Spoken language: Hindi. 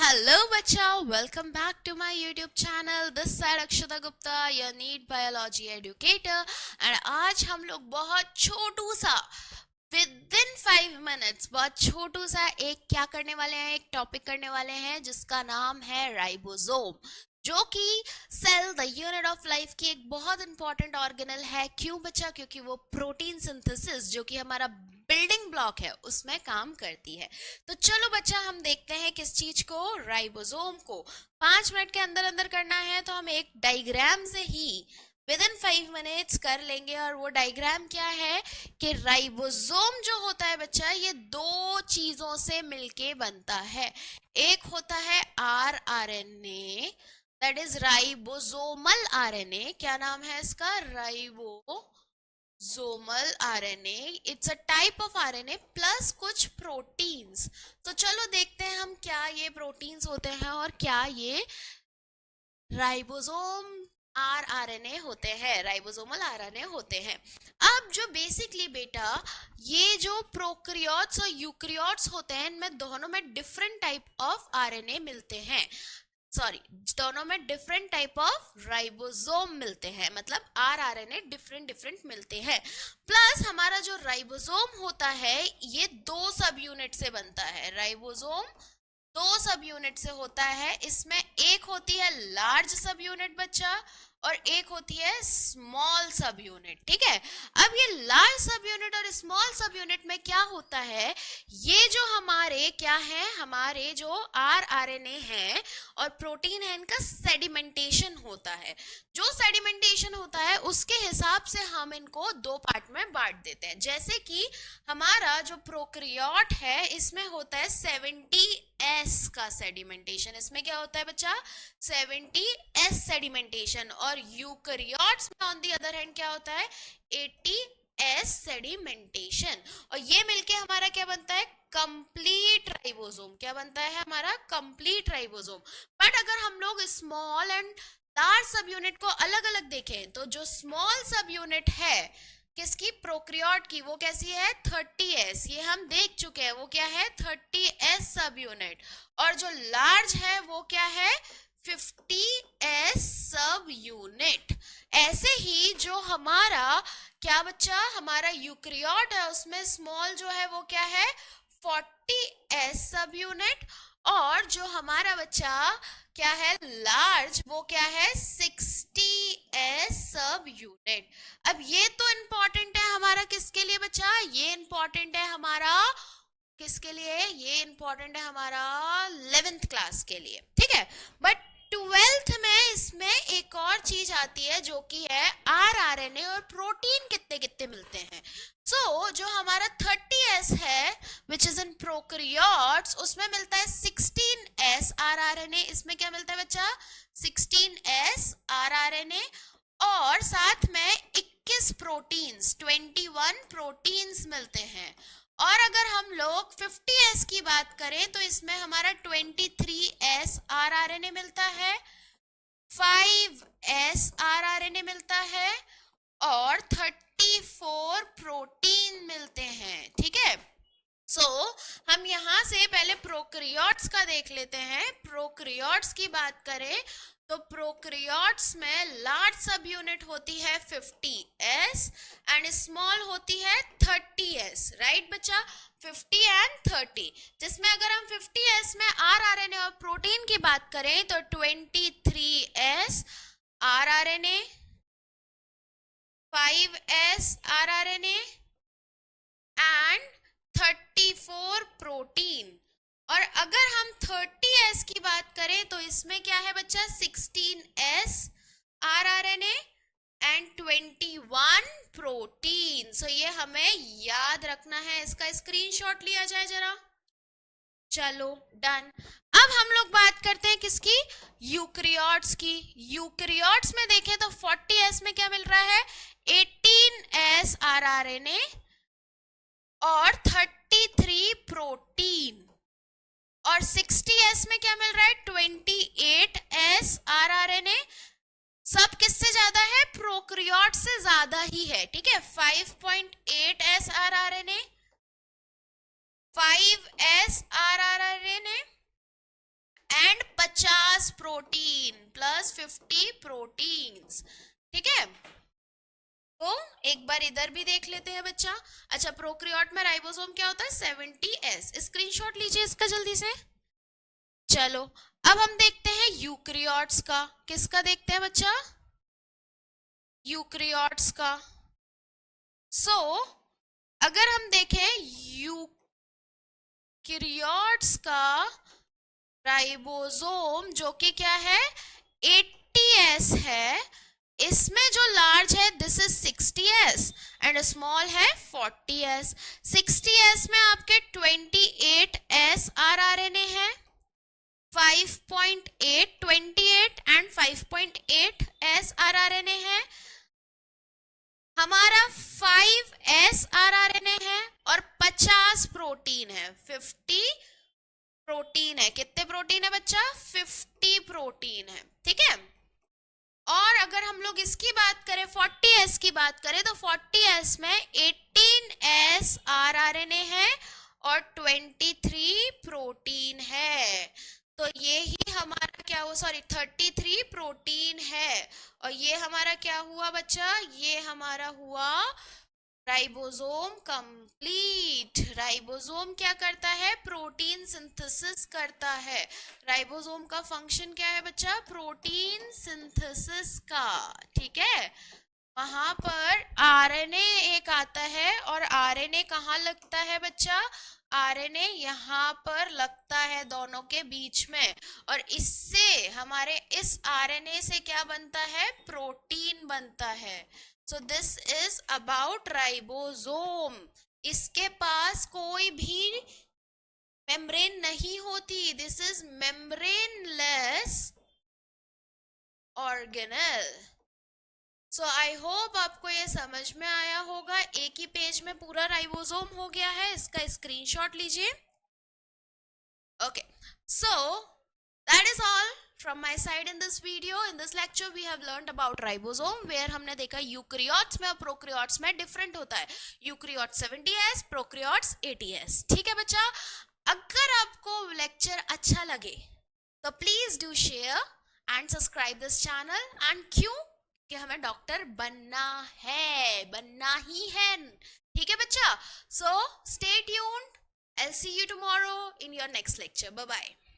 Hello बच्चा, welcome back to my YouTube channel. This side Akshata Gupta, your NEET biology educator. And आज हम लोग बहुत छोटू सा within 5 minutes बहुत छोटू सा एक क्या करने वाले हैं, एक टॉपिक करने वाले हैं जिसका नाम है राइबोसोम, जो कि cell the unit of life की एक बहुत इंपॉर्टेंट ऑर्गेनल है। क्यों बच्चा? क्योंकि वो प्रोटीन सिंथेसिस जो कि हमारा बिल्डिंग ब्लॉक है उसमें काम करती है। तो चलो बच्चा हम देखते हैं किस चीज को, राइबोसोम को 5 मिनट के अंदर अंदर करना है। तो हम एक डायग्राम से ही विद इन 5 मिनट्स कर लेंगे। और वो डायग्राम क्या है कि राइबोसोम जो होता है बच्चा, ये दो चीजों से मिलके बनता है। एक होता है RNA, that is ribosomal RNA. क्या नाम है इसका? Ribosomal RNA. It's a type of RNA plus कुछ प्रोटीन्स। तो चलो देखते हैं हम क्या ये प्रोटीन्स होते हैं और क्या ये राइबोसोम आरएनए होते हैं, राइबोसोमल आरएनए होते हैं। अब जो बेसिकली बेटा ये जो प्रोकैरियोट्स और यूकैरियोट्स होते हैं, इनमें दोनों में डिफरेंट टाइप ऑफ आरएनए मिलते हैं। सॉरी, दोनों में डिफरेंट टाइप ऑफ राइबोसोम मिलते हैं, मतलब आरएनए डिफरेंट डिफरेंट मिलते हैं। प्लस हमारा जो राइबोसोम होता है ये दो सब यूनिट से बनता है। राइबोसोम दो सब यूनिट से होता है। इसमें एक होती है लार्ज सब यूनिट बच्चा और एक होती है स्मॉल सब यूनिट। ठीक है, अब ये लार्ज सब यूनिट और स्मॉल सब यूनिट में क्या होता है, ये जो हमारे क्या है, हमारे जो आरएनए है और प्रोटीन है, इनका सेडिमेंटेशन होता है। जो सेडिमेंटेशन होता है उसके हिसाब से हम इनको दो पार्ट में बांट देते हैं। जैसे कि हमारा जो प्रोकैरियोट है इसमें होता है 70s का सेडिमेंटेशन। इसमें क्या होता है बच्चा? 70s sedimentation. और यूकैरियोट्स में ऑन दी अदर हैंड क्या होता है? 80s sedimentation. और ये मिलके हमारा क्या बनता है? Complete ribosome. क्या बनता है हमारा? Complete ribosome. बट अगर हम लोग स्मॉल एंड लार्ज सब यूनिट को अलग अलग देखें तो जो स्मॉल सब यूनिट है किसकी? प्रोकैरियोट की, वो कैसी है? 30s। ये हम देख चुके हैं, वो क्या है? 30s सब यूनिट। और जो लार्ज है वो क्या है? 50s सब यूनिट। ऐसे ही जो हमारा क्या बच्चा, हमारा यूकैरियोट है उसमें स्मॉल जो है वो क्या है? 40s सब यूनिट। और जो हमारा बच्चा क्या है लार्ज, वो क्या है? 60s सब यूनिट। अब ये तो इंपॉर्टेंट है हमारा किसके लिए बच्चा? ये इंपॉर्टेंट है हमारा किसके लिए? ये इंपॉर्टेंट है हमारा 11th क्लास के लिए। ठीक है, बट 12th में इसमें एक और चीज आती है जो कि है आरएनए और प्रोटीन कितने कितने मिलते हैं। जो हमारा 30s है विच इज इन प्रोकैरियोट्स, उसमें मिलता है 16s आरएनए। इसमें क्या मिलता है बच्चा? 16s RNA. और साथ में 21 प्रोटीन्स, 21 प्रोटीन्स मिलते हैं। और अगर हम लोग 50s की बात करें तो इसमें हमारा 23s आरएनए मिलता है, 5s आरएनए मिलता है और 34 प्रोटीन मिलते हैं। ठीक है, हम यहां से पहले प्रोकैरियोट्स का देख लेते हैं। प्रोकैरियोट्स की बात करें तो प्रोकैरियोट्स में लार्ज सब यूनिट होती है 50s एंड स्मॉल होती है 30s। राइट बच्चा? 50 एंड 30, जिसमें अगर हम 50s में आरएनए और प्रोटीन की बात करें तो 23s RNA, 5s RNA and 34 protein. और अगर हम 30s की बात करें तो इसमें क्या है बच्चा? 16s RNA and 21 protein. ये हमें याद रखना है, इसका स्क्रीनशॉट लिया जाए जरा। चलो डन। अब हम लोग बात करते हैं किसकी? यूकैरियोट्स की। यूकैरियोट्स में देखें तो 40s में क्या मिल रहा है? 18s आरएनए और 33 प्रोटीन। और 60s में क्या मिल रहा है? 28s RNA. सब किससे ज्यादा है? प्रोकैरियोट से ज्यादा ही है। ठीक है, 5.8s RNA, 5s RNA and 50 protein plus 50 proteins, ठीक है। तो एक बार इधर भी देख लेते हैं बच्चा। अच्छा, प्रोकैरियोट में राइबोसोम क्या होता है 70S, स्क्रीनशॉट लीजिए इसका जल्दी से। चलो अब हम देखते हैं यूकैरियोट्स का। किसका देखते हैं बच्चा? यूकैरियोट्स का। अगर हम देखें यूकैरियोट्स का राइबोसोम जो कि क्या है 80S है, इसमें जो लार्ज है this is 60S and small है 40S। 60S में आपके 28S rRNA है, 5.8 28 एंड 5.8S rRNA है, हमारा 5S rRNA है और 50 प्रोटीन है, 50 प्रोटीन है। कितने प्रोटीन है बच्चा? 50 प्रोटीन है, ठीक है। और अगर हम लोग इसकी बात करें 40S की बात करें तो 40S में 18S rRNA है और 23 प्रोटीन है। तो ये ही हमारा क्या हुआ, सॉरी 33 प्रोटीन है। और ये हमारा क्या हुआ बच्चा? ये हमारा हुआ राइबोसोम कंप्लीट। राइबोसोम क्या करता है? प्रोटीन सिंथेसिस करता है। राइबोसोम का फंक्शन क्या है बच्चा? प्रोटीन सिंथेसिस का, ठीक है। वहां पर आरएनए एक आता है और आरएनए कहाँ लगता है बच्चा? आरएनए यहाँ पर लगता है दोनों के बीच में, और इससे हमारे इस आरएनए से क्या बनता है? प्रोटीन बनता है। So this is about ribosome. इसके पास कोई भी मेम्ब्रेन नहीं होती, this is membraneless organelle. So I hope आपको ये समझ में आया होगा। एक ही पेज में पूरा राइबोसोम हो गया है, इसका स्क्रीनशॉट लीजिए। Okay, so that is all from my side in this video. In this lecture we have learned about ribosome, where हमने देखा यूकैरियोट्स में और प्रोकैरियोट्स में डिफरेंट होता है। यूकैरियोट्स 70S, प्रोकैरियोट्स 80S, ठीक है बच्चा। अगर आपको लेक्चर अच्छा लगे तो please do share and subscribe this channel. And क्यों? कि हमें डॉक्टर बनना है, बनना ही है, ठीक है बच्चा। So stay tuned, I'll see you tomorrow in your next lecture. Bye bye.